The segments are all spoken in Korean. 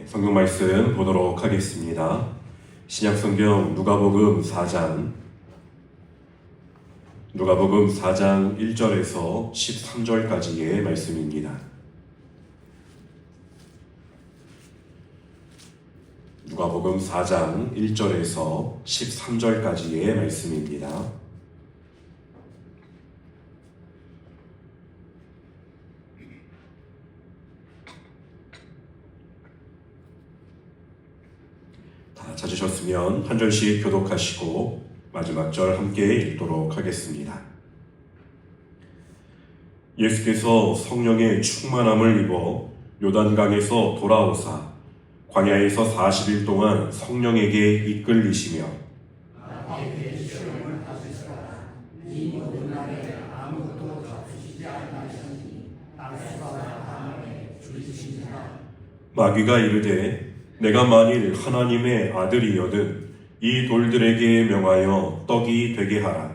성경 말씀 보도록 하겠습니다. 신약성경 누가복음 4장 1절에서 13절까지의 말씀입니다. 누가복음 4장 1절에서 13절까지의 말씀입니다. 찾으셨으면 한 절씩 교독하시고 마지막 절 함께 읽도록 하겠습니다. 예수께서 성령의 충만함을 입어 요단강에서 돌아오사 광야에서 40일 동안 성령에게 이끌리시며 마귀가 이르되 내가 만일 하나님의 아들이여든 이 돌들에게 명하여 떡이 되게 하라.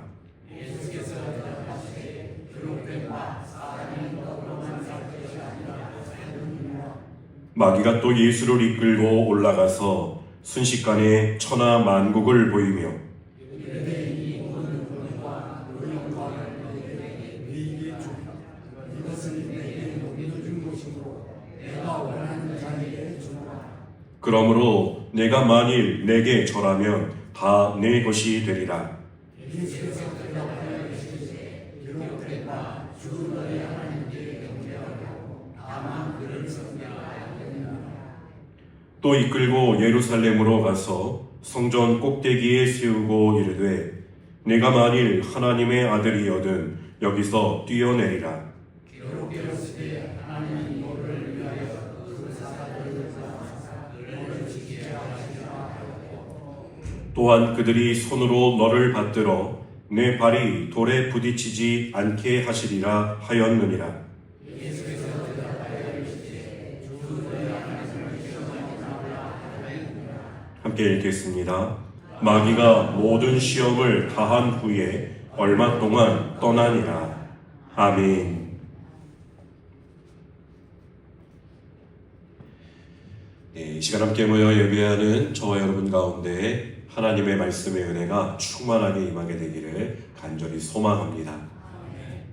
마귀가 또 예수를 이끌고 올라가서 순식간에 천하 만국을 보이며 그러므로 내가 만일 내게 절하면 다 내 것이 되리라. 또 이끌고 예루살렘으로 가서 성전 꼭대기에 세우고 이르되 내가 만일 하나님의 아들이여든 여기서 뛰어내리라. 또한 그들이 손으로 너를 받들어 내 발이 돌에 부딪히지 않게 하시리라 하였느니라. 함께 읽겠습니다. 마귀가 모든 시험을 다한 후에 얼마 동안 떠나니라. 아멘. 이 시간 함께 모여 예배하는 저와 여러분 가운데 하나님의 말씀의 은혜가 충만하게 임하게 되기를 간절히 소망합니다.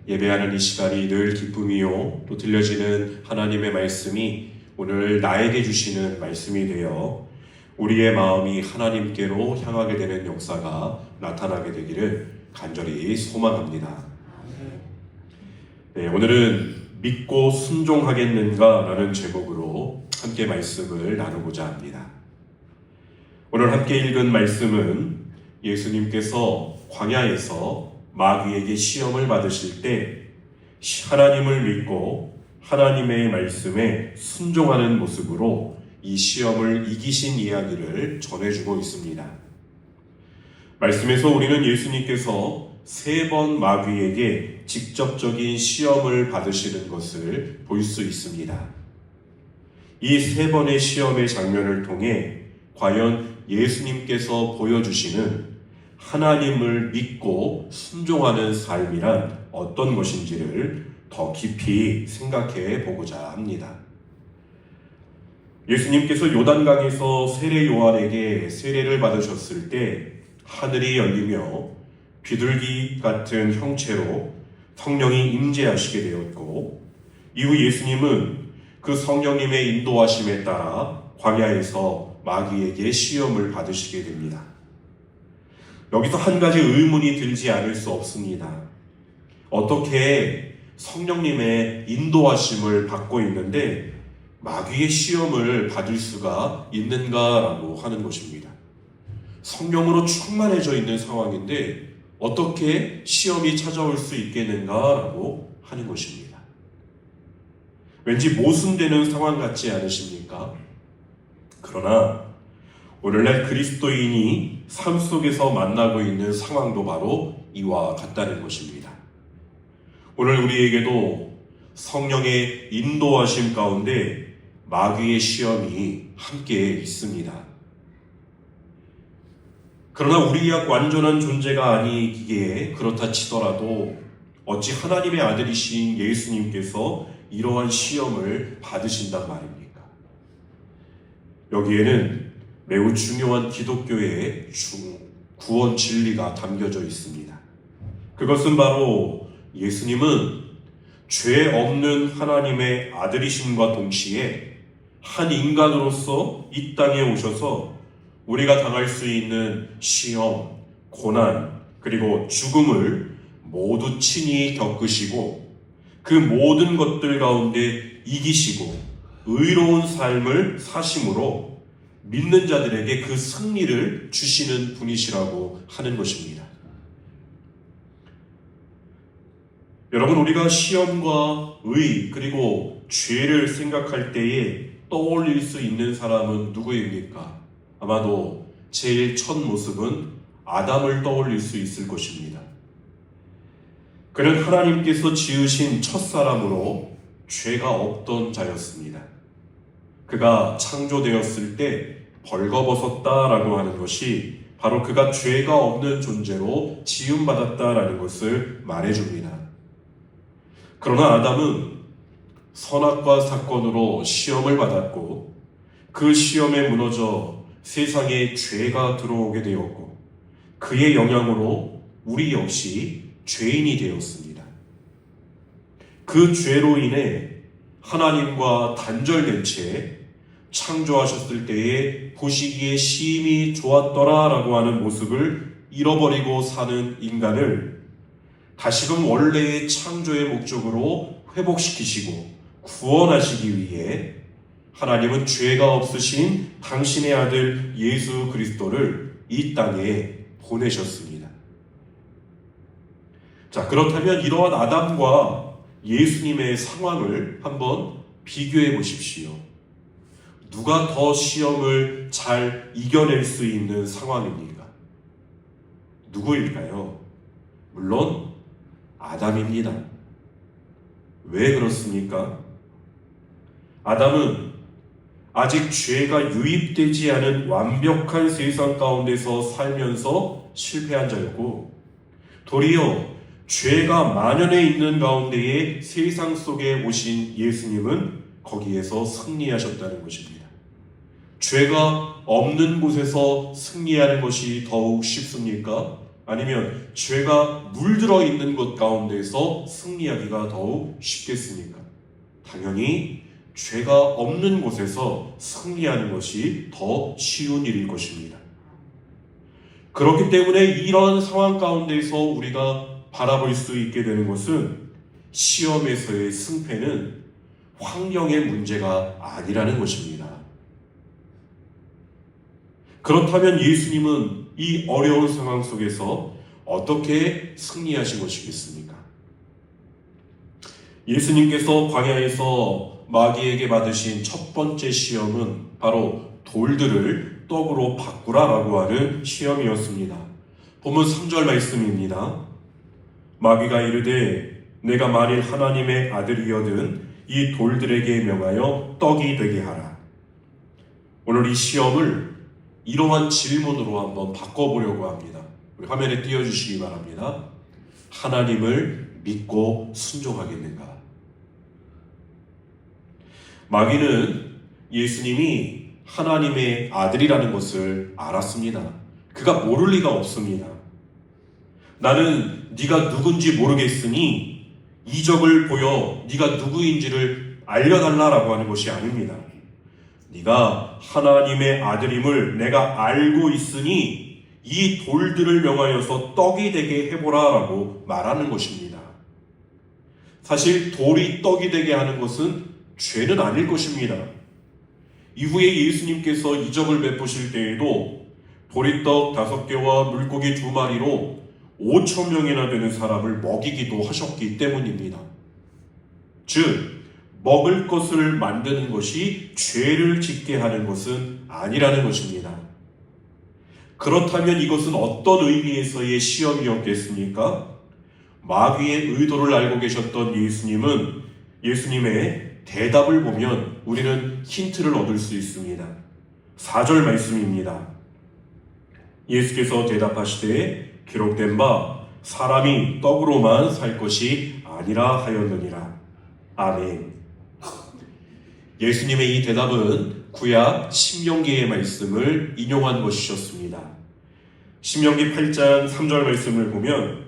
예배하는 이 시간이 늘 기쁨이요 또 들려지는 하나님의 말씀이 오늘 나에게 주시는 말씀이 되어 우리의 마음이 하나님께로 향하게 되는 역사가 나타나게 되기를 간절히 소망합니다. 오늘은 믿고 순종하겠는가 라는 제목으로 함께 말씀을 나누고자 합니다. 오늘 함께 읽은 말씀은 예수님께서 광야에서 마귀에게 시험을 받으실 때 하나님을 믿고 하나님의 말씀에 순종하는 모습으로 이 시험을 이기신 이야기를 전해주고 있습니다. 말씀에서 우리는 예수님께서 3번 마귀에게 직접적인 시험을 받으시는 것을 볼 수 있습니다. 이 3번의 시험의 장면을 통해 과연 예수님께서 보여주시는 하나님을 믿고 순종하는 삶이란 어떤 것인지를 더 깊이 생각해 보고자 합니다. 예수님께서 요단강에서 세례 요한에게 세례를 받으셨을 때 하늘이 열리며 비둘기 같은 형체로 성령이 임재하시게 되었고 이후 예수님은 그 성령님의 인도하심에 따라 광야에서 마귀에게 시험을 받으시게 됩니다. 여기서 한 가지 의문이 들지 않을 수 없습니다. 어떻게 성령님의 인도하심을 받고 있는데 마귀의 시험을 받을 수가 있는가라고 하는 것입니다. 성령으로 충만해져 있는 상황인데 어떻게 시험이 찾아올 수 있겠는가라고 하는 것입니다. 왠지 모순되는 상황 같지 않으십니까? 그러나 오늘날 그리스도인이 삶 속에서 만나고 있는 상황도 바로 이와 같다는 것입니다. 오늘 우리에게도 성령의 인도하심 가운데 마귀의 시험이 함께 있습니다. 그러나 우리가 완전한 존재가 아니기에 그렇다 치더라도 어찌 하나님의 아들이신 예수님께서 이러한 시험을 받으신단 말입니까? 여기에는 매우 중요한 기독교의 구원 진리가 담겨져 있습니다. 그것은 바로 예수님은 죄 없는 하나님의 아들이심과 동시에 한 인간으로서 이 땅에 오셔서 우리가 당할 수 있는 시험, 고난, 그리고 죽음을 모두 친히 겪으시고 그 모든 것들 가운데 이기시고 의로운 삶을 사심으로 믿는 자들에게 그 승리를 주시는 분이시라고 하는 것입니다. 여러분, 우리가 시험과 의 그리고 죄를 생각할 때에 떠올릴 수 있는 사람은 누구입니까? 아마도 제일 첫 모습은 아담을 떠올릴 수 있을 것입니다. 그는 하나님께서 지으신 첫사람으로 죄가 없던 자였습니다. 그가 창조되었을 때 벌거벗었다라고 하는 것이 바로 그가 죄가 없는 존재로 지음받았다라는 것을 말해줍니다. 그러나 아담은 선악과 사건으로 시험을 받았고 그 시험에 무너져 세상에 죄가 들어오게 되었고 그의 영향으로 우리 역시 죄인이 되었습니다. 그 죄로 인해 하나님과 단절된 채 창조하셨을 때에 보시기에 심히 좋았더라라고 하는 모습을 잃어버리고 사는 인간을 다시금 원래의 창조의 목적으로 회복시키시고 구원하시기 위해 하나님은 죄가 없으신 당신의 아들 예수 그리스도를 이 땅에 보내셨습니다. 자, 그렇다면 이러한 아담과 예수님의 상황을 한번 비교해 보십시오. 누가 더 시험을 잘 이겨낼 수 있는 상황입니까? 누구일까요? 물론 아담입니다. 왜 그렇습니까? 아담은 아직 죄가 유입되지 않은 완벽한 세상 가운데서 살면서 실패한 자였고 도리어 죄가 만연해 있는 가운데에 세상 속에 오신 예수님은 거기에서 승리하셨다는 것입니다. 죄가 없는 곳에서 승리하는 것이 더욱 쉽습니까? 아니면 죄가 물들어 있는 것 가운데서 승리하기가 더욱 쉽겠습니까? 당연히 죄가 없는 곳에서 승리하는 것이 더 쉬운 일일 것입니다. 그렇기 때문에 이런 상황 가운데서 우리가 바라볼 수 있게 되는 것은 시험에서의 승패는 환경의 문제가 아니라는 것입니다. 그렇다면 예수님은 이 어려운 상황 속에서 어떻게 승리하신 것이겠습니까? 예수님께서 광야에서 마귀에게 받으신 첫 번째 시험은 바로 돌들을 떡으로 바꾸라라고 하는 시험이었습니다. 본문 3절 말씀입니다. 마귀가 이르되 내가 만일 하나님의 아들이여든 이 돌들에게 명하여 떡이 되게 하라. 오늘 이 시험을 이러한 질문으로 한번 바꿔보려고 합니다. 우리 화면에 띄워주시기 바랍니다. 하나님을 믿고 순종하겠는가? 마귀는 예수님이 하나님의 아들이라는 것을 알았습니다. 그가 모를 리가 없습니다. 나는 네가 누군지 모르겠으니 이적을 보여 네가 누구인지를 알려달라라고 하는 것이 아닙니다. 네가 하나님의 아들임을 내가 알고 있으니 이 돌들을 명하여서 떡이 되게 해보라라고 말하는 것입니다. 사실 돌이 떡이 되게 하는 것은 죄는 아닐 것입니다. 이후에 예수님께서 이적을 베푸실 때에도 보리떡 5개와 물고기 2마리로 5,000명이나 되는 사람을 먹이기도 하셨기 때문입니다. 즉 먹을 것을 만드는 것이 죄를 짓게 하는 것은 아니라는 것입니다. 그렇다면 이것은 어떤 의미에서의 시험이었겠습니까? 마귀의 의도를 알고 계셨던 예수님은 예수님의 대답을 보면 우리는 힌트를 얻을 수 있습니다. 4절 말씀입니다. 예수께서 대답하시되 기록된 바 사람이 떡으로만 살 것이 아니라 하였느니라. 아멘. 예수님의 이 대답은 구약 신명기의 말씀을 인용한 것이었습니다. 신명기 8장 3절 말씀을 보면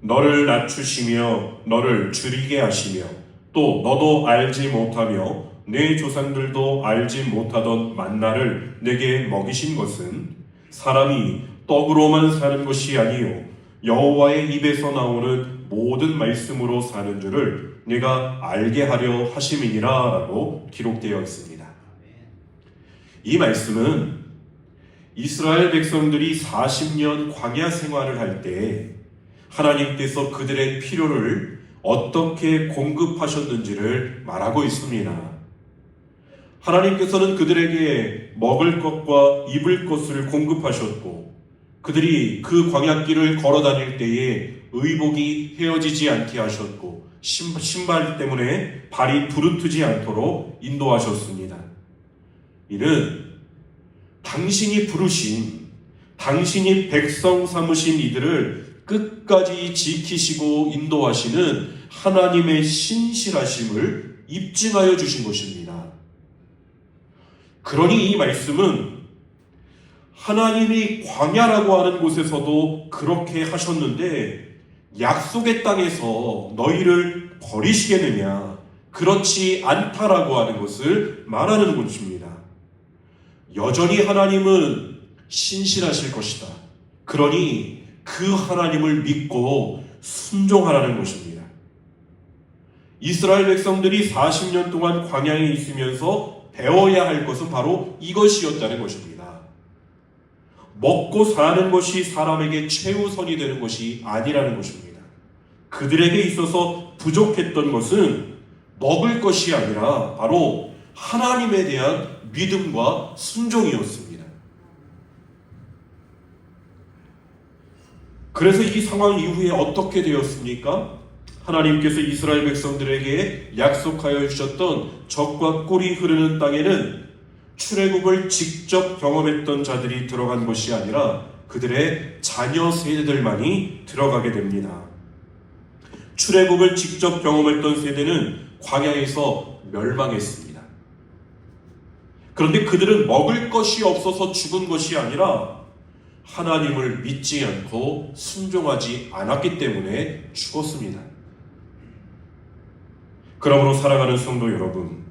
너를 낮추시며 너를 줄이게 하시며 또 너도 알지 못하며 내 조상들도 알지 못하던 만나를 내게 먹이신 것은 사람이 떡으로만 사는 것이 아니요 여호와의 입에서 나오는 모든 말씀으로 사는 줄을 내가 알게 하려 하심이니라 라고 기록되어 있습니다. 이 말씀은 이스라엘 백성들이 40년 광야 생활을 할 때 하나님께서 그들의 필요를 어떻게 공급하셨는지를 말하고 있습니다. 하나님께서는 그들에게 먹을 것과 입을 것을 공급하셨고 그들이 그 광야길을 걸어 다닐 때에 의복이 헤어지지 않게 하셨고 신발 때문에 발이 부르트지 않도록 인도하셨습니다. 이는 당신이 부르신, 당신이 백성 삼으신 이들을 끝까지 지키시고 인도하시는 하나님의 신실하심을 입증하여 주신 것입니다. 그러니 이 말씀은 하나님이 광야라고 하는 곳에서도 그렇게 하셨는데 약속의 땅에서 너희를 버리시겠느냐? 그렇지 않다라고 하는 것을 말하는 것입니다. 여전히 하나님은 신실하실 것이다. 그러니 그 하나님을 믿고 순종하라는 것입니다. 이스라엘 백성들이 40년 동안 광야에 있으면서 배워야 할 것은 바로 이것이었다는 것입니다. 먹고 사는 것이 사람에게 최우선이 되는 것이 아니라는 것입니다. 그들에게 있어서 부족했던 것은 먹을 것이 아니라 바로 하나님에 대한 믿음과 순종이었습니다. 그래서 이 상황 이후에 어떻게 되었습니까? 하나님께서 이스라엘 백성들에게 약속하여 주셨던 적과 꿀이 흐르는 땅에는 출애굽을 직접 경험했던 자들이 들어간 것이 아니라 그들의 자녀 세대들만이 들어가게 됩니다. 출애굽을 직접 경험했던 세대는 광야에서 멸망했습니다. 그런데 그들은 먹을 것이 없어서 죽은 것이 아니라 하나님을 믿지 않고 순종하지 않았기 때문에 죽었습니다. 그러므로 사랑하는 성도 여러분,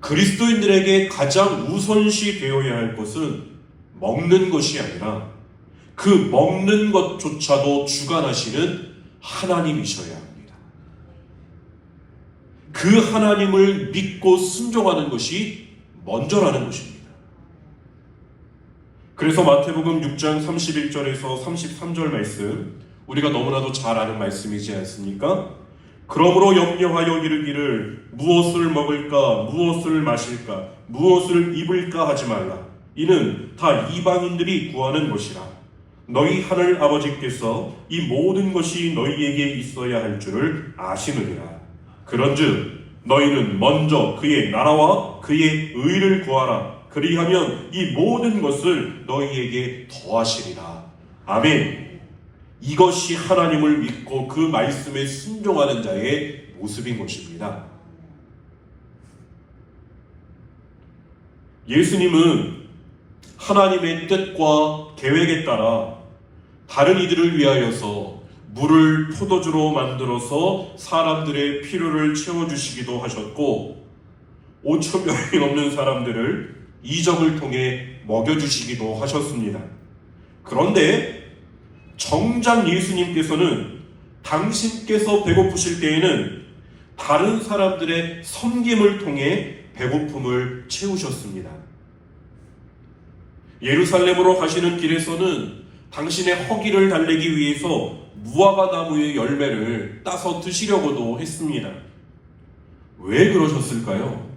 그리스도인들에게 가장 우선시 되어야 할 것은 먹는 것이 아니라 그 먹는 것조차도 주관하시는 하나님이셔야 합니다. 그 하나님을 믿고 순종하는 것이 먼저라는 것입니다. 그래서 마태복음 6장 31절에서 33절 말씀, 우리가 너무나도 잘 아는 말씀이지 않습니까? 그러므로 염려하여 이르기를 무엇을 먹을까, 무엇을 마실까, 무엇을 입을까 하지 말라. 이는 다 이방인들이 구하는 것이라. 너희 하늘 아버지께서 이 모든 것이 너희에게 있어야 할 줄을 아시느니라. 그런즉 너희는 먼저 그의 나라와 그의 의를 구하라. 그리하면 이 모든 것을 너희에게 더하시리라. 아멘. 이것이 하나님을 믿고 그 말씀에 순종하는 자의 모습인 것입니다. 예수님은 하나님의 뜻과 계획에 따라 다른 이들을 위하여서 물을 포도주로 만들어서 사람들의 필요를 채워주시기도 하셨고 5천 명이 넘는 사람들을 이적을 통해 먹여주시기도 하셨습니다. 그런데 정작 예수님께서는 당신께서 배고프실 때에는 다른 사람들의 섬김을 통해 배고픔을 채우셨습니다. 예루살렘으로 가시는 길에서는 당신의 허기를 달래기 위해서 무화과 나무의 열매를 따서 드시려고도 했습니다. 왜 그러셨을까요?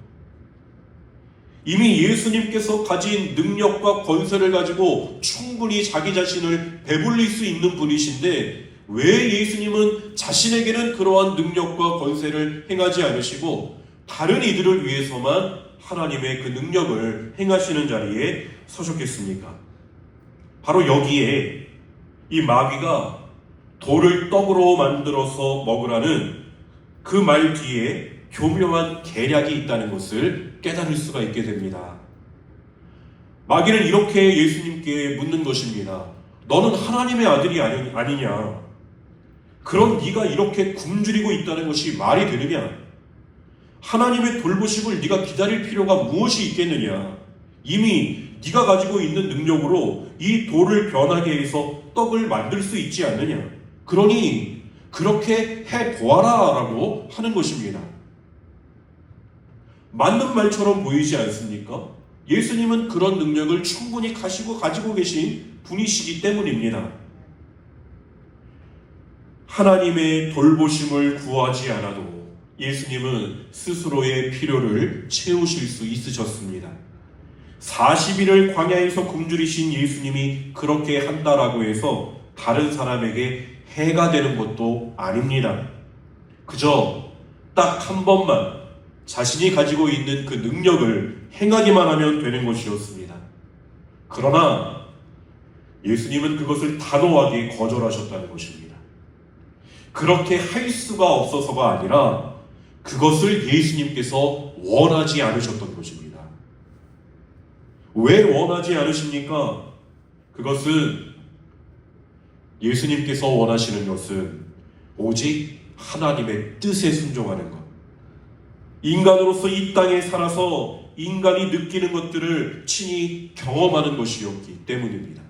이미 예수님께서 가진 능력과 권세를 가지고 충분히 자기 자신을 배불릴 수 있는 분이신데 왜 예수님은 자신에게는 그러한 능력과 권세를 행하지 않으시고 다른 이들을 위해서만 하나님의 그 능력을 행하시는 자리에 서셨겠습니까? 바로 여기에 이 마귀가 돌을 떡으로 만들어서 먹으라는 그 말 뒤에 교묘한 계략이 있다는 것을 깨달을 수가 있게 됩니다. 마귀는 이렇게 예수님께 묻는 것입니다. 너는 하나님의 아들이 아니냐? 그런 네가 이렇게 굶주리고 있다는 것이 말이 되느냐? 하나님의 돌보심을 네가 기다릴 필요가 무엇이 있겠느냐? 이미 네가 가지고 있는 능력으로 이 돌을 변하게 해서 떡을 만들 수 있지 않느냐? 그러니 그렇게 해보아라 라고 하는 것입니다. 맞는 말처럼 보이지 않습니까? 예수님은 그런 능력을 충분히 가지고 계신 분이시기 때문입니다. 하나님의 돌보심을 구하지 않아도 예수님은 스스로의 필요를 채우실 수 있으셨습니다. 40일을 광야에서 굶주리신 예수님이 그렇게 한다라고 해서 다른 사람에게 해가 되는 것도 아닙니다. 그저 딱 한 번만 자신이 가지고 있는 그 능력을 행하기만 하면 되는 것이었습니다. 그러나 예수님은 그것을 단호하게 거절하셨다는 것입니다. 그렇게 할 수가 없어서가 아니라 그것을 예수님께서 원하지 않으셨던 것입니다. 왜 원하지 않으십니까? 그것은 예수님께서 원하시는 것은 오직 하나님의 뜻에 순종하는 것. 인간으로서 이 땅에 살아서 인간이 느끼는 것들을 친히 경험하는 것이었기 때문입니다.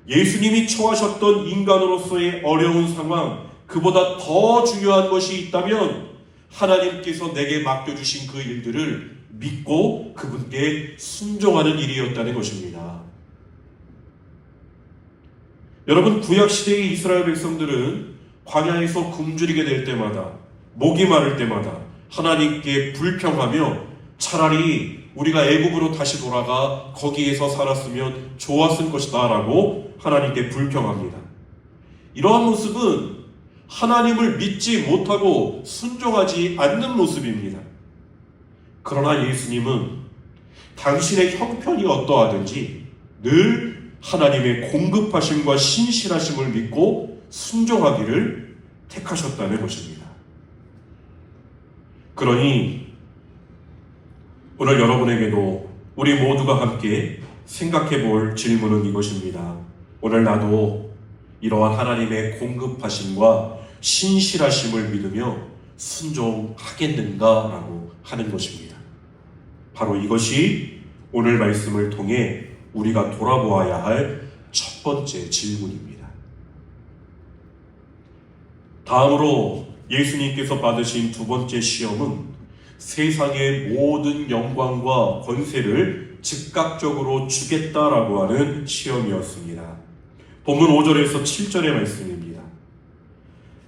예수님이 처하셨던 인간으로서의 어려운 상황, 그보다 더 중요한 것이 있다면 하나님께서 내게 맡겨주신 그 일들을 믿고 그분께 순종하는 일이었다는 것입니다. 여러분, 구약시대의 이스라엘 백성들은 광야에서 굶주리게 될 때마다, 목이 마를 때마다 하나님께 불평하며 차라리 우리가 애굽으로 다시 돌아가 거기에서 살았으면 좋았을 것이다 라고 하나님께 불평합니다. 이러한 모습은 하나님을 믿지 못하고 순종하지 않는 모습입니다. 그러나 예수님은 당신의 형편이 어떠하든지 늘 하나님의 공급하심과 신실하심을 믿고 순종하기를 택하셨다는 것입니다. 그러니 오늘 여러분에게도 우리 모두가 함께 생각해 볼 질문은 이것입니다. 오늘 나도 이러한 하나님의 공급하심과 신실하심을 믿으며 순종하겠는가라고 하는 것입니다. 바로 이것이 오늘 말씀을 통해 우리가 돌아보아야 할 첫 번째 질문입니다. 다음으로 예수님께서 받으신 두 번째 시험은 세상의 모든 영광과 권세를 즉각적으로 주겠다라고 하는 시험이었습니다. 본문 5절에서 7절의 말씀입니다.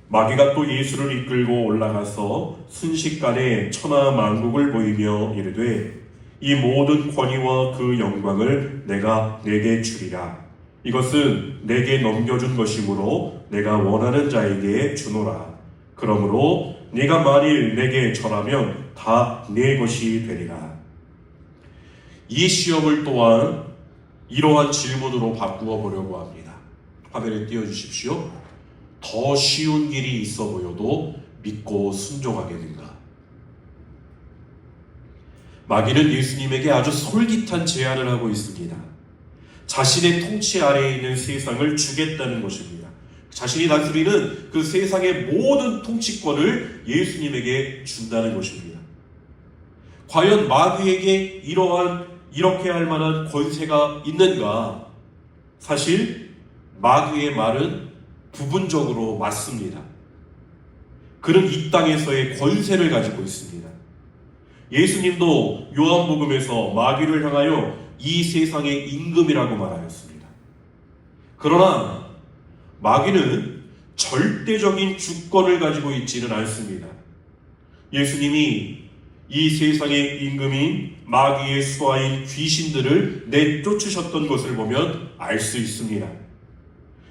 마귀가 또 예수를 이끌고 올라가서 순식간에 천하 만국을 보이며 이르되 이 모든 권위와 그 영광을 내가 네게 주리라. 이것은 내게 넘겨준 것이므로 내가 원하는 자에게 주노라. 그러므로 네가 만일 내게 절하면 다 네 것이 되리라. 이 시험을 또한 이러한 질문으로 바꾸어 보려고 합니다. 화면에 띄워주십시오. 더 쉬운 길이 있어 보여도 믿고 순종하겠는가? 마귀는 예수님에게 아주 솔깃한 제안을 하고 있습니다. 자신의 통치 아래에 있는 세상을 주겠다는 것입니다. 자신이 다스리는 그 세상의 모든 통치권을 예수님에게 준다는 것입니다. 과연 마귀에게 이렇게 할 만한 권세가 있는가? 사실 마귀의 말은 부분적으로 맞습니다. 그는 이 땅에서의 권세를 가지고 있습니다. 예수님도 요한복음에서 마귀를 향하여 이 세상의 임금이라고 말하였습니다. 그러나 마귀는 절대적인 주권을 가지고 있지는 않습니다. 예수님이 이 세상의 임금인 마귀의 수하인 귀신들을 내쫓으셨던 것을 보면 알 수 있습니다.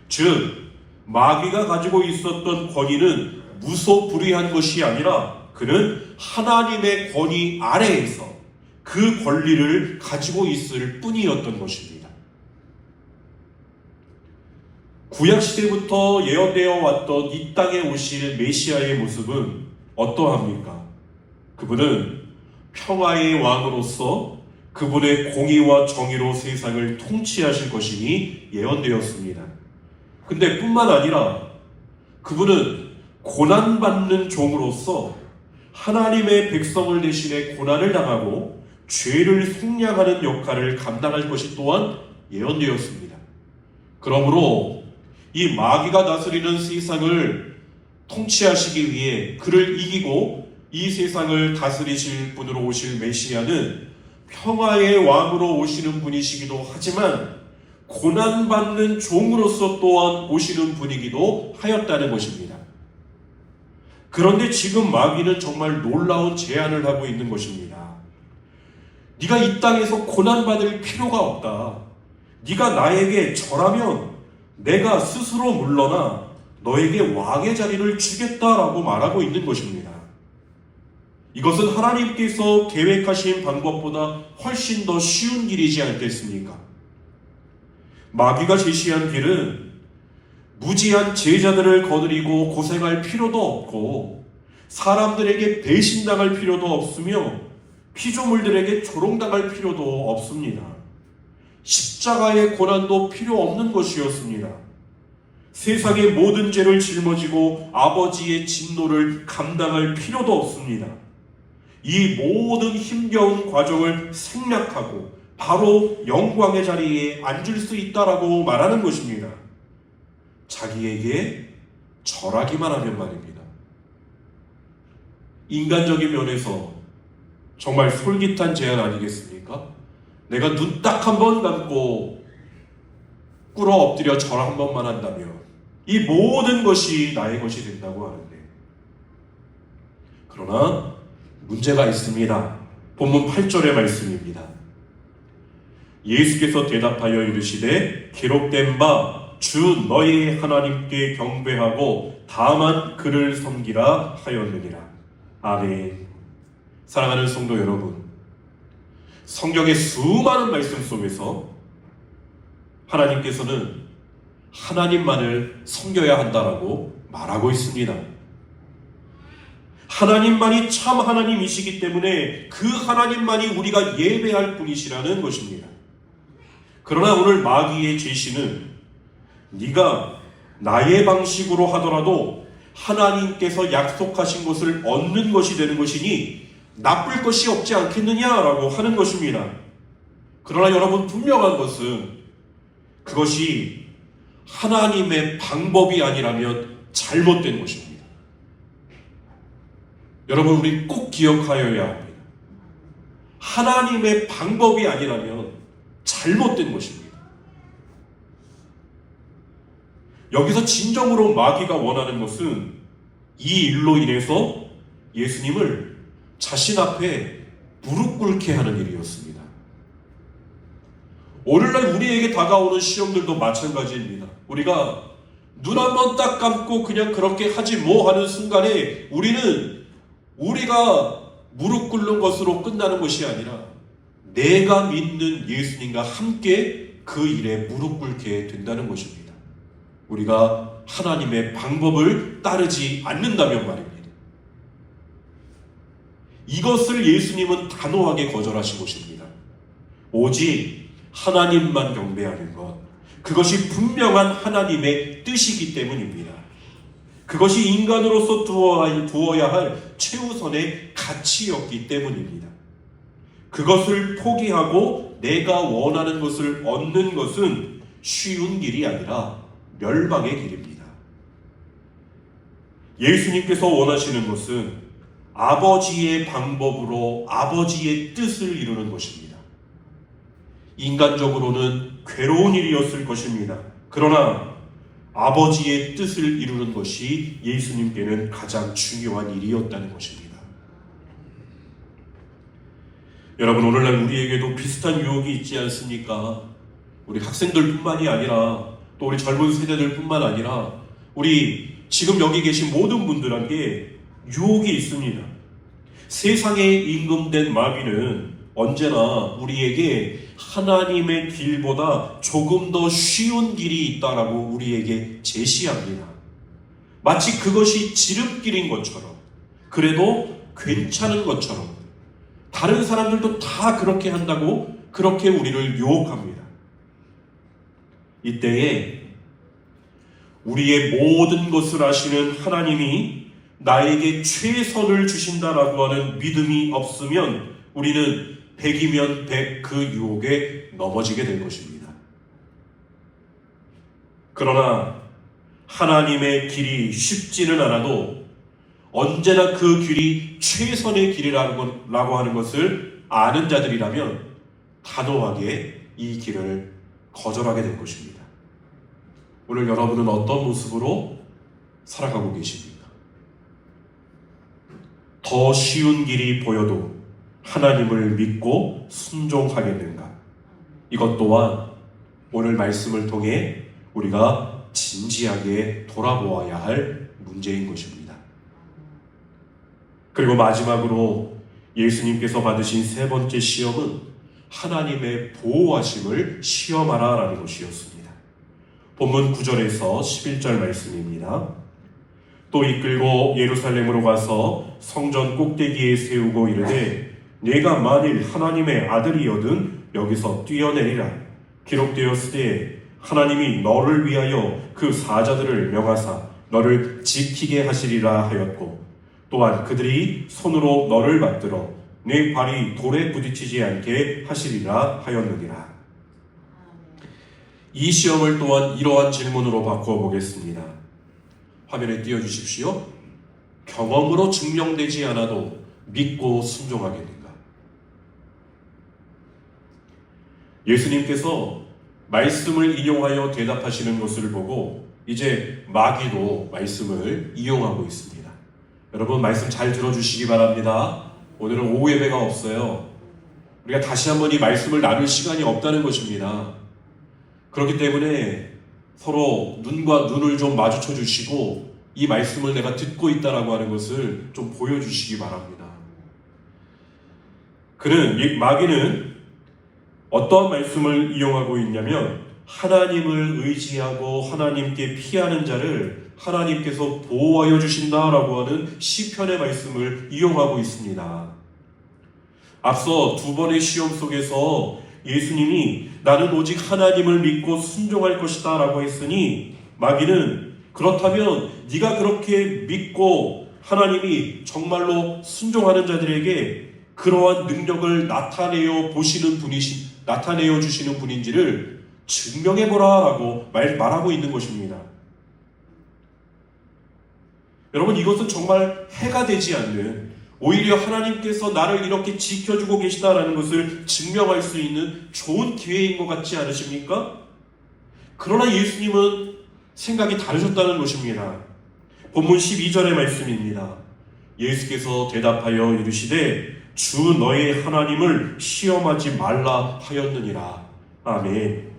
즉, 마귀가 가지고 있었던 권위는 무소불위한 것이 아니라 그는 하나님의 권위 아래에서 그 권리를 가지고 있을 뿐이었던 것입니다. 구약시대부터 예언되어 왔던 이 땅에 오실 메시아의 모습은 어떠합니까? 그분은 평화의 왕으로서 그분의 공의와 정의로 세상을 통치하실 것이니 예언되었습니다. 근데 뿐만 아니라 그분은 고난받는 종으로서 하나님의 백성을 대신해 고난을 당하고 죄를 속량하는 역할을 감당할 것이 또한 예언되었습니다. 그러므로 이 마귀가 다스리는 세상을 통치하시기 위해 그를 이기고 이 세상을 다스리실 분으로 오실 메시아는 평화의 왕으로 오시는 분이시기도 하지만 고난받는 종으로서 또한 오시는 분이기도 하였다는 것입니다. 그런데 지금 마귀는 정말 놀라운 제안을 하고 있는 것입니다. 네가 이 땅에서 고난받을 필요가 없다. 네가 나에게 절하면 내가 스스로 물러나 너에게 왕의 자리를 주겠다라고 말하고 있는 것입니다. 이것은 하나님께서 계획하신 방법보다 훨씬 더 쉬운 길이지 않겠습니까? 마귀가 제시한 길은 무지한 제자들을 거느리고 고생할 필요도 없고 사람들에게 배신당할 필요도 없으며 피조물들에게 조롱당할 필요도 없습니다. 십자가의 고난도 필요 없는 것이었습니다. 세상의 모든 죄를 짊어지고 아버지의 진노를 감당할 필요도 없습니다. 이 모든 힘겨운 과정을 생략하고 바로 영광의 자리에 앉을 수 있다라고 말하는 것입니다. 자기에게 절하기만 하면 말입니다. 인간적인 면에서 정말 솔깃한 제안 아니겠습니까? 내가 눈 딱 한 번 감고 꿇어 엎드려 절 한 번만 한다면 이 모든 것이 나의 것이 된다고 하는데, 그러나 문제가 있습니다. 본문 8절의 말씀입니다. 예수께서 대답하여 이르시되 기록된 바 주 너희 하나님께 경배하고 다만 그를 섬기라 하였느니라. 아멘. 사랑하는 성도 여러분, 성경의 수많은 말씀 속에서 하나님께서는 하나님만을 섬겨야 한다라고 말하고 있습니다. 하나님만이 참 하나님이시기 때문에 그 하나님만이 우리가 예배할 분이시라는 것입니다. 그러나 오늘 마귀의 제시는 네가 나의 방식으로 하더라도 하나님께서 약속하신 것을 얻는 것이 되는 것이니 나쁠 것이 없지 않겠느냐라고 하는 것입니다. 그러나 여러분, 분명한 것은 그것이 하나님의 방법이 아니라면 잘못된 것입니다. 여러분, 우리 꼭 기억하여야 합니다. 하나님의 방법이 아니라면 잘못된 것입니다. 여기서 진정으로 마귀가 원하는 것은 이 일로 인해서 예수님을 자신 앞에 무릎 꿇게 하는 일이었습니다. 오늘날 우리에게 다가오는 시험들도 마찬가지입니다. 우리가 눈 한번 딱 감고 그냥 그렇게 하지 뭐 하는 순간에 우리가 무릎 꿇는 것으로 끝나는 것이 아니라 내가 믿는 예수님과 함께 그 일에 무릎 꿇게 된다는 것입니다. 우리가 하나님의 방법을 따르지 않는다면 말입니다. 이것을 예수님은 단호하게 거절하신 것입니다. 오직 하나님만 경배하는 것, 그것이 분명한 하나님의 뜻이기 때문입니다. 그것이 인간으로서 두어야 할 최우선의 가치였기 때문입니다. 그것을 포기하고 내가 원하는 것을 얻는 것은 쉬운 길이 아니라 멸망의 길입니다. 예수님께서 원하시는 것은 아버지의 방법으로 아버지의 뜻을 이루는 것입니다. 인간적으로는 괴로운 일이었을 것입니다. 그러나 아버지의 뜻을 이루는 것이 예수님께는 가장 중요한 일이었다는 것입니다. 여러분, 오늘날 우리에게도 비슷한 유혹이 있지 않습니까? 우리 학생들뿐만이 아니라 또 우리 젊은 세대들뿐만 아니라 우리 지금 여기 계신 모든 분들에게 유혹이 있습니다. 세상에 임금된 마귀는 언제나 우리에게 하나님의 길보다 조금 더 쉬운 길이 있다라고 우리에게 제시합니다. 마치 그것이 지름길인 것처럼, 그래도 괜찮은 것처럼 다른 사람들도 다 그렇게 한다고 그렇게 우리를 유혹합니다. 이때에 우리의 모든 것을 아시는 하나님이 나에게 최선을 주신다라고 하는 믿음이 없으면 우리는 100이면 100 그 유혹에 넘어지게 될 것입니다. 그러나 하나님의 길이 쉽지는 않아도 언제나 그 길이 최선의 길이라고 하는 것을 아는 자들이라면 단호하게 이 길을 거절하게 될 것입니다. 오늘 여러분은 어떤 모습으로 살아가고 계십니까? 더 쉬운 길이 보여도 하나님을 믿고 순종하겠는가? 이것 또한 오늘 말씀을 통해 우리가 진지하게 돌아보아야 할 문제인 것입니다. 그리고 마지막으로 예수님께서 받으신 세 번째 시험은 하나님의 보호하심을 시험하라라는 것이었습니다. 본문 9절에서 11절 말씀입니다. 또 이끌고 예루살렘으로 가서 성전 꼭대기에 세우고 이르되 네가 만일 하나님의 아들이여든 여기서 뛰어내리라. 기록되었으되 하나님이 너를 위하여 그 사자들을 명하사 너를 지키게 하시리라 하였고 또한 그들이 손으로 너를 받들어 네 발이 돌에 부딪히지 않게 하시리라 하였느니라. 이 시험을 또한 이러한 질문으로 바꿔보겠습니다. 화면에 띄워주십시오. 경험으로 증명되지 않아도 믿고 순종하겠는가? 예수님께서 말씀을 인용하여 대답하시는 것을 보고 이제 마귀도 말씀을 이용하고 있습니다. 여러분 말씀 잘 들어주시기 바랍니다. 오늘은 오후 예배가 없어요. 우리가 다시 한번 이 말씀을 나눌 시간이 없다는 것입니다. 그렇기 때문에 서로 눈과 눈을 좀 마주쳐 주시고 이 말씀을 내가 듣고 있다라고 하는 것을 좀 보여주시기 바랍니다. 마귀는 어떠한 말씀을 이용하고 있냐면 하나님을 의지하고 하나님께 피하는 자를 하나님께서 보호하여 주신다라고 하는 시편의 말씀을 이용하고 있습니다. 앞서 두 번의 시험 속에서 예수님이 나는 오직 하나님을 믿고 순종할 것이다 라고 했으니 마귀는 그렇다면 네가 그렇게 믿고 하나님이 정말로 순종하는 자들에게 그러한 능력을 나타내어 주시는 분인지를 증명해보라 라고 말하고 있는 것입니다. 여러분 이것은 정말 해가 되지 않는 오히려 하나님께서 나를 이렇게 지켜주고 계시다라는 것을 증명할 수 있는 좋은 기회인 것 같지 않으십니까? 그러나 예수님은 생각이 다르셨다는 것입니다. 본문 12절의 말씀입니다. 예수께서 대답하여 이르시되 주 너의 하나님을 시험하지 말라 하였느니라. 아멘.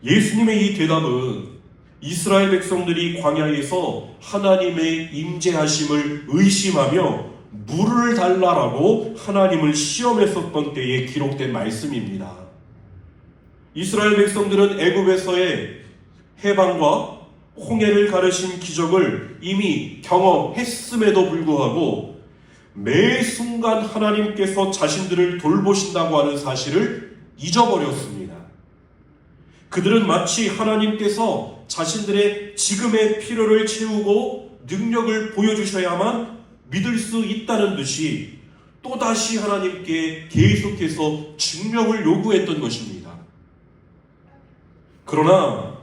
예수님의 이 대답은 이스라엘 백성들이 광야에서 하나님의 임재하심을 의심하며 물을 달라라고 하나님을 시험했었던 때에 기록된 말씀입니다. 이스라엘 백성들은 애굽에서의 해방과 홍해를 가르신 기적을 이미 경험했음에도 불구하고 매 순간 하나님께서 자신들을 돌보신다고 하는 사실을 잊어버렸습니다. 그들은 마치 하나님께서 자신들의 지금의 필요를 채우고 능력을 보여주셔야만 믿을 수 있다는 듯이 또다시 하나님께 계속해서 증명을 요구했던 것입니다. 그러나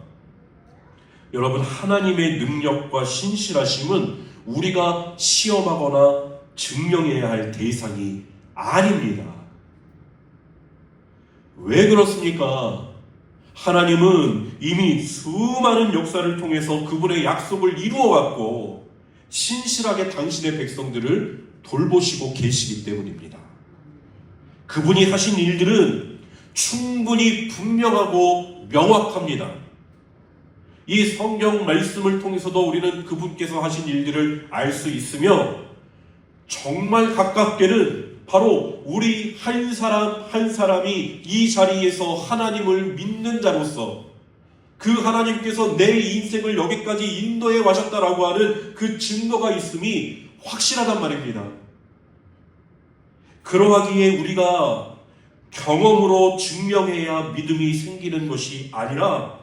여러분 하나님의 능력과 신실하심은 우리가 시험하거나 증명해야 할 대상이 아닙니다. 왜 그렇습니까? 하나님은 이미 수많은 역사를 통해서 그분의 약속을 이루어왔고 신실하게 당신의 백성들을 돌보시고 계시기 때문입니다. 그분이 하신 일들은 충분히 분명하고 명확합니다. 이 성경 말씀을 통해서도 우리는 그분께서 하신 일들을 알 수 있으며 정말 가깝게는 바로 우리 한 사람 한 사람이 이 자리에서 하나님을 믿는 자로서 그 하나님께서 내 인생을 여기까지 인도해 와셨다라고 하는 그 증거가 있음이 확실하단 말입니다. 그러하기에 우리가 경험으로 증명해야 믿음이 생기는 것이 아니라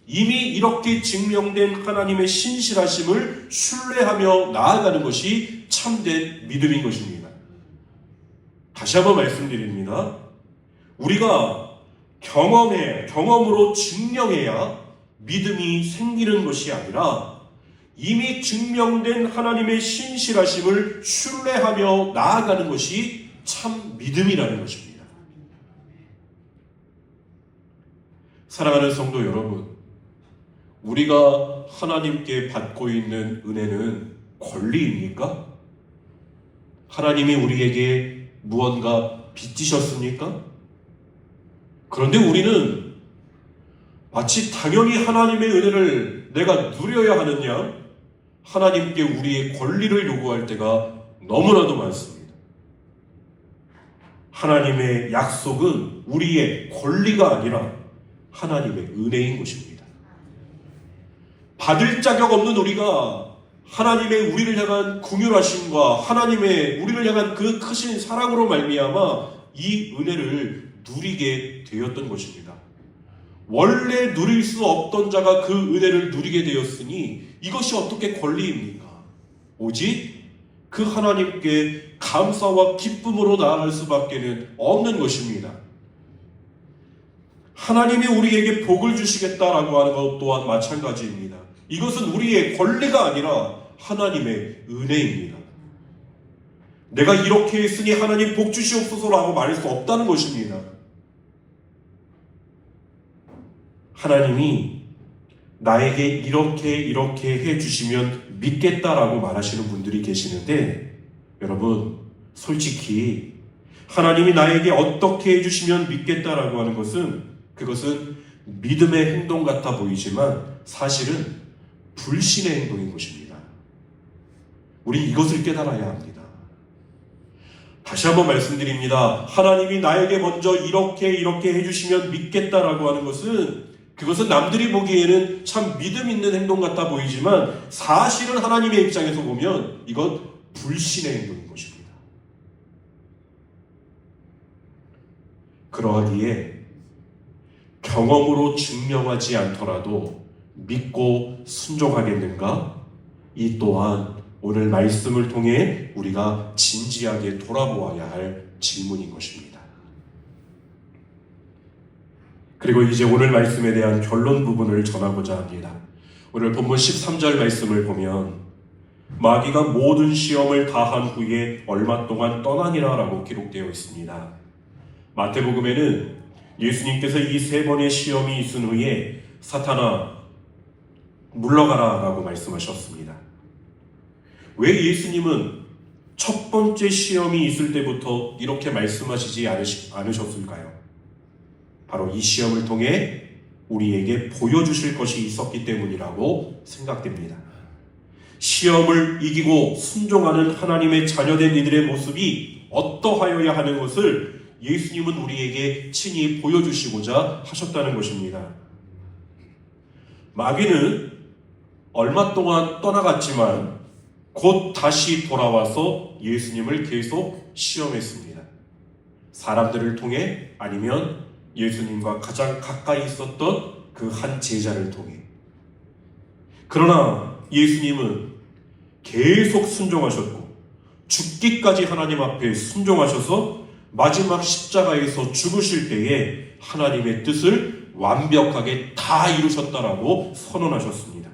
이미 이렇게 증명된 하나님의 신실하심을 신뢰하며 나아가는 것이 참된 믿음인 것입니다. 다시 한번 말씀드립니다. 우리가 경험으로 증명해야 믿음이 생기는 것이 아니라 이미 증명된 하나님의 신실하심을 신뢰하며 나아가는 것이 참 믿음이라는 것입니다. 사랑하는 성도 여러분, 우리가 하나님께 받고 있는 은혜는 권리입니까? 하나님이 우리에게 무언가 빚지셨습니까? 그런데 우리는 마치 당연히 하나님의 은혜를 내가 누려야 하는 양 하나님께 우리의 권리를 요구할 때가 너무나도 많습니다. 하나님의 약속은 우리의 권리가 아니라 하나님의 은혜인 것입니다. 받을 자격 없는 우리가 하나님의 우리를 향한 긍휼하심과 하나님의 우리를 향한 그 크신 사랑으로 말미암아 이 은혜를 누리게 되었던 것입니다. 원래 누릴 수 없던 자가 그 은혜를 누리게 되었으니 이것이 어떻게 권리입니까? 오직 그 하나님께 감사와 기쁨으로 나아갈 수밖에 없는 것입니다. 하나님이 우리에게 복을 주시겠다라고 하는 것 또한 마찬가지입니다. 이것은 우리의 권리가 아니라 하나님의 은혜입니다. 내가 이렇게 했으니 하나님 복 주시옵소서라고 말할 수 없다는 것입니다. 하나님이 나에게 이렇게 해주시면 믿겠다라고 말하시는 분들이 계시는데, 여러분 솔직히 하나님이 나에게 어떻게 해주시면 믿겠다라고 하는 그것은 믿음의 행동 같아 보이지만 사실은 불신의 행동인 것입니다. 우리 이것을 깨달아야 합니다. 다시 한번 말씀드립니다. 하나님이 나에게 먼저 이렇게 해주시면 믿겠다라고 하는 그것은 남들이 보기에는 참 믿음 있는 행동 같아 보이지만 사실은 하나님의 입장에서 보면 이건 불신의 행동인 것입니다. 그러하기에 경험으로 증명하지 않더라도 믿고 순종하겠는가? 이 또한 오늘 말씀을 통해 우리가 진지하게 돌아보아야 할 질문인 것입니다. 그리고 이제 오늘 말씀에 대한 결론 부분을 전하고자 합니다. 오늘 본문 13절 말씀을 보면 마귀가 모든 시험을 다한 후에 얼마 동안 떠나니라 라고 기록되어 있습니다. 마태복음에는 예수님께서 이 세 번의 시험이 있은 후에 사탄아 물러가라 라고 말씀하셨습니다. 왜 예수님은 첫 번째 시험이 있을 때부터 이렇게 말씀하시지 않으셨을까요? 바로 이 시험을 통해 우리에게 보여주실 것이 있었기 때문이라고 생각됩니다. 시험을 이기고 순종하는 하나님의 자녀된 이들의 모습이 어떠하여야 하는 것을 예수님은 우리에게 친히 보여주시고자 하셨다는 것입니다. 마귀는 얼마 동안 떠나갔지만 곧 다시 돌아와서 예수님을 계속 시험했습니다. 사람들을 통해 아니면 예수님과 가장 가까이 있었던 그 한 제자를 통해. 그러나 예수님은 계속 순종하셨고 죽기까지 하나님 앞에 순종하셔서 마지막 십자가에서 죽으실 때에 하나님의 뜻을 완벽하게 다 이루셨다라고 선언하셨습니다.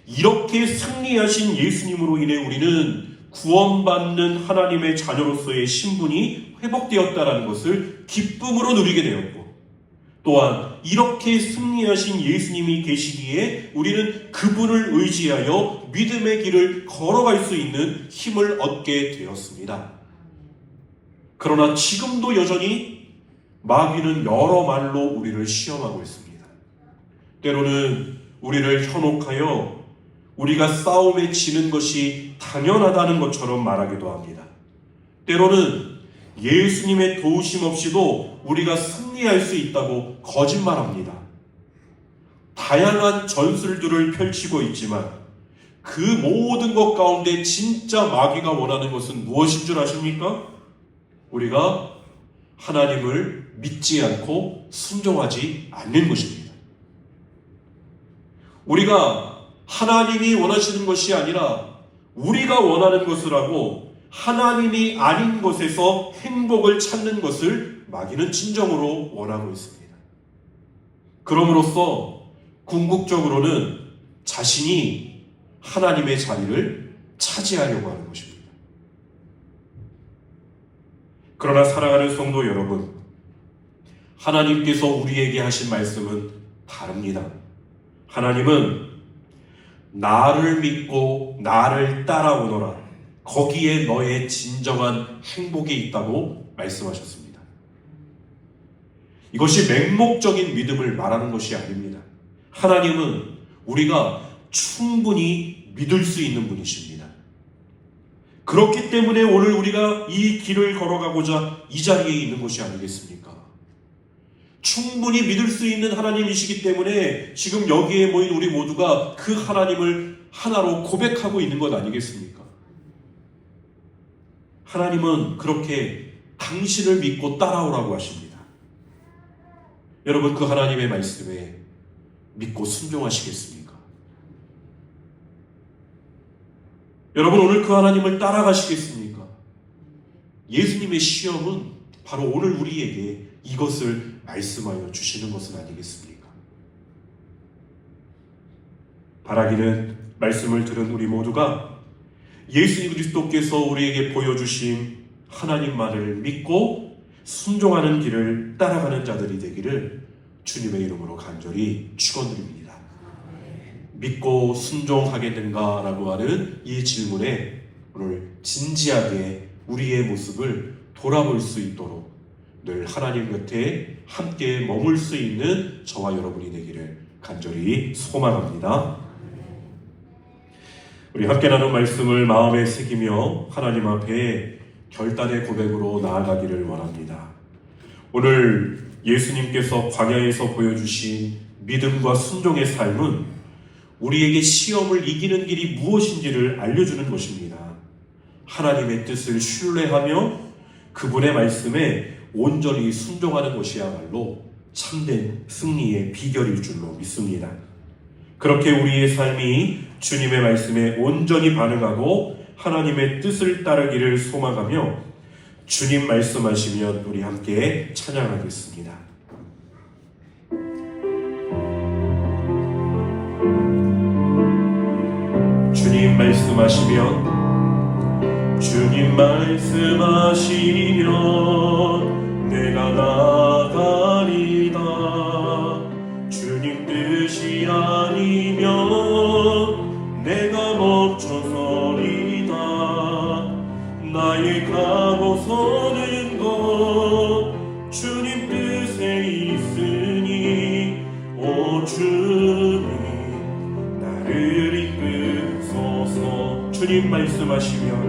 이렇게 승리하신 예수님으로 인해 우리는 구원받는 하나님의 자녀로서의 신분이 회복되었다라는 것을 기쁨으로 누리게 되었고, 또한 이렇게 승리하신 예수님이 계시기에 우리는 그분을 의지하여 믿음의 길을 걸어갈 수 있는 힘을 얻게 되었습니다. 그러나 지금도 여전히 마귀는 여러 말로 우리를 시험하고 있습니다. 때로는 우리를 현혹하여 우리가 싸움에 지는 것이 당연하다는 것처럼 말하기도 합니다. 때로는 예수님의 도우심 없이도 우리가 승리할 수 있다고 거짓말합니다. 다양한 전술들을 펼치고 있지만 그 모든 것 가운데 진짜 마귀가 원하는 것은 무엇인 줄 아십니까? 우리가 하나님을 믿지 않고 순종하지 않는 것입니다. 우리가 하나님이 원하시는 것이 아니라 우리가 원하는 것을 하고 하나님이 아닌 것에서 행복을 찾는 것을 마귀는 진정으로 원하고 있습니다. 그럼으로써 궁극적으로는 자신이 하나님의 자리를 차지하려고 하는 것입니다. 그러나 사랑하는 성도 여러분, 하나님께서 우리에게 하신 말씀은 다릅니다. 하나님은 나를 믿고 나를 따라오너라. 거기에 너의 진정한 행복이 있다고 말씀하셨습니다. 이것이 맹목적인 믿음을 말하는 것이 아닙니다. 하나님은 우리가 충분히 믿을 수 있는 분이십니다. 그렇기 때문에 오늘 우리가 이 길을 걸어가고자 이 자리에 있는 것이 아니겠습니까? 충분히 믿을 수 있는 하나님이시기 때문에 지금 여기에 모인 우리 모두가 그 하나님을 하나로 고백하고 있는 것 아니겠습니까? 하나님은 그렇게 당신을 믿고 따라오라고 하십니다. 여러분, 그 하나님의 말씀에 믿고 순종하시겠습니까? 여러분, 오늘 그 하나님을 따라가시겠습니까? 예수님의 시험은 바로 오늘 우리에게 이것을 말씀하여 주시는 것은 아니겠습니까? 바라기는 말씀을 들은 우리 모두가 예수 그리스도께서 우리에게 보여주신 하나님만을 믿고 순종하는 길을 따라가는 자들이 되기를 주님의 이름으로 간절히 축원드립니다. 믿고 순종하겠는가? 라고 하는 이 질문에 오늘 진지하게 우리의 모습을 돌아볼 수 있도록 늘 하나님 곁에 함께 머물 수 있는 저와 여러분이 되기를 간절히 소망합니다. 우리 함께 나눈 말씀을 마음에 새기며 하나님 앞에 결단의 고백으로 나아가기를 원합니다. 오늘 예수님께서 광야에서 보여주신 믿음과 순종의 삶은 우리에게 시험을 이기는 길이 무엇인지를 알려주는 것입니다. 하나님의 뜻을 신뢰하며 그분의 말씀에 온전히 순종하는 것이야말로 참된 승리의 비결일 줄로 믿습니다. 그렇게 우리의 삶이 주님의 말씀에 온전히 반응하고 하나님의 뜻을 따르기를 소망하며 주님 말씀하시면 우리 함께 찬양하겠습니다. 주님 말씀하시면 내가 나가리다. 주님 뜻이 아니면 내가 멈춰서리다. 나의 가고 서는 것 주님 뜻에 있으니 오 주님 나를 이끄소서. 주님 말씀하시면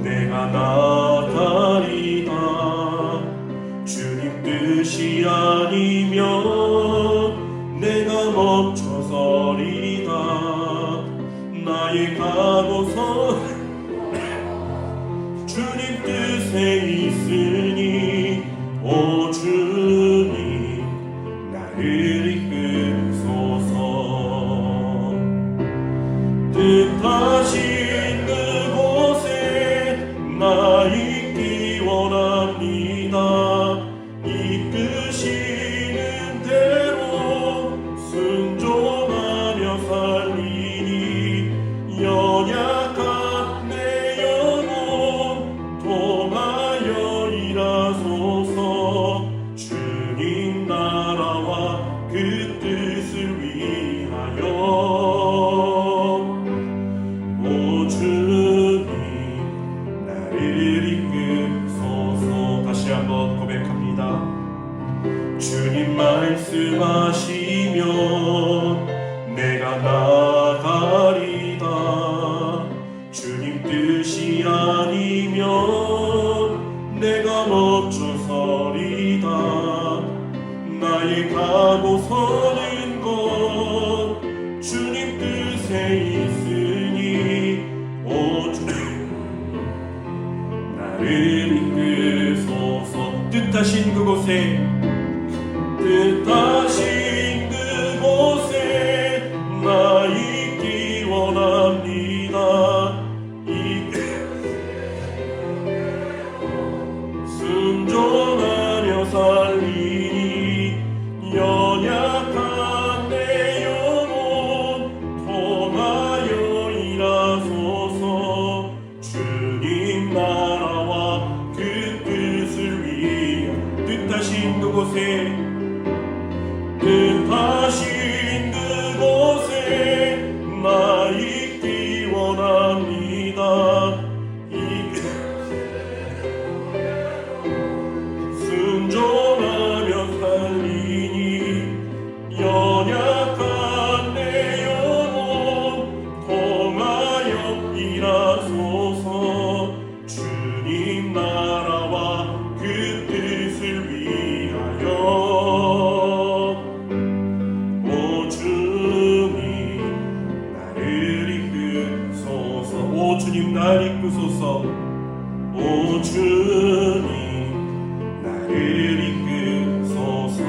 내가 나가리다. 주님 뜻이 아니면 내가 멈춰서리다. 나의 가고서 주님 뜻에 있으니 오 주님 나를 이끄소서. 뜻하신 그곳에 나 있기 원합니다. 이끄시는 대로 순종하며 살리니 연약한 내 영혼 통하여 일하소서. 주님 나라와 그 뜻을 위하여 오 그곳에 있으니 오 주 나를 이끄소서. 뜻하신 그곳에 나 있기 원합니다. 순종하며 살리니 연약한 내 영혼 통하여 일하소서. 주님 나라와 그 뜻을 위하여 뜻하신 그곳에 나 있기 원합니다. 순종하며 살리니 연약한 내 영혼 통하여 일하소서. 주님 나라와 그 뜻을 위하여 오 주님 나를 이끄소서. 오 주님 날 이끄소서. 오 주님 나를 이끄소서.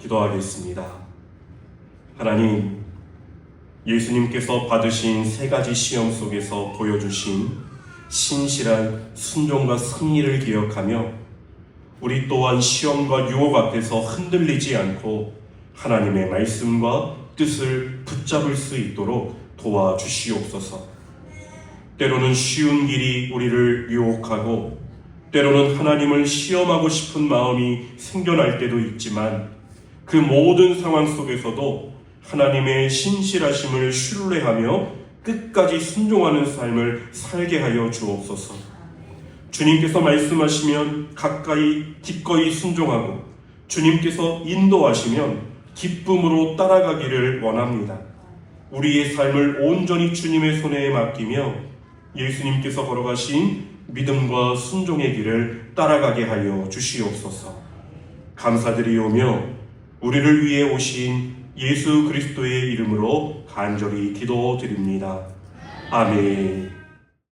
기도하겠습니다. 하나님, 예수님께서 받으신 세 가지 시험 속에서 보여주신 신실한 순종과 승리를 기억하며 우리 또한 시험과 유혹 앞에서 흔들리지 않고 하나님의 말씀과 뜻을 붙잡을 수 있도록 도와주시옵소서. 때로는 쉬운 길이 우리를 유혹하고 때로는 하나님을 시험하고 싶은 마음이 생겨날 때도 있지만 그 모든 상황 속에서도 하나님의 신실하심을 신뢰하며 끝까지 순종하는 삶을 살게 하여 주옵소서. 주님께서 말씀하시면 기꺼이 순종하고 주님께서 인도하시면 기쁨으로 따라가기를 원합니다. 우리의 삶을 온전히 주님의 손에 맡기며 예수님께서 걸어가신 믿음과 순종의 길을 따라가게 하여 주시옵소서. 감사드리오며 우리를 위해 오신 예수 그리스도의 이름으로 간절히 기도드립니다. 아멘.